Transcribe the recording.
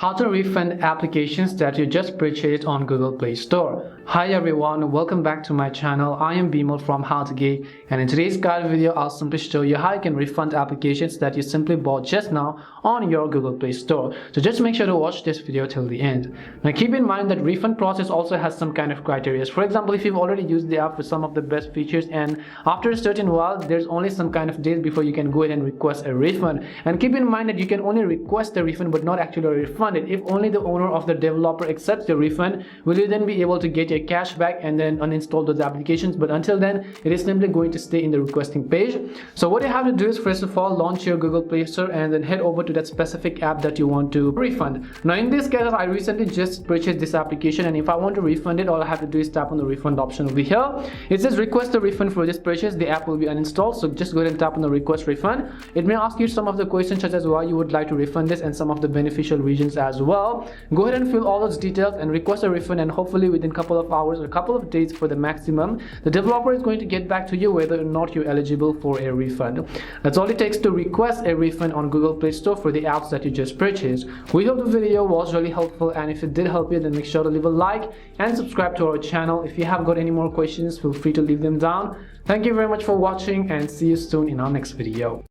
How to refund applications that you just purchased on Google Play Store. Hi everyone, welcome back to my channel. I am Bimal from Geek, and in today's guide video I'll simply show you how you can refund applications that you simply bought just now on your Google Play Store. So just make sure to watch this video till the end. Now keep in mind that refund process also has some kind of criteria. For example, if you've already used the app for some of the best features and after a certain while there's only some kind of days before you can go ahead and request a refund. And keep in mind that you can only request a refund but not actually refund it. If only the owner of the developer accepts your refund, will you then be able to get your cash back and then uninstall those applications. But until then, it is simply going to stay in the requesting page. So what you have to do is, first of all, launch your Google Play Store and then head over to that specific app that you want to refund. Now in this case, I recently just purchased this application, and if I want to refund it, all I have to do is tap on the refund option over here. It says request a refund for this purchase. The app will be uninstalled, so just go ahead and tap on the request refund. It may ask you some of the questions such as why you would like to refund this and some of the beneficial regions as well. Go ahead and fill all those details and request a refund, and hopefully within a couple of hours or a couple of days for the maximum, the developer is going to get back to you whether or not you're eligible for a refund. That's all it takes to request a refund on Google Play Store for the apps that you just purchased. We hope the video was really helpful, and if it did help you, then make sure to leave a like and subscribe to our channel. If you have got any more questions, feel free to leave them down. Thank you very much for watching, and see you soon in our next video.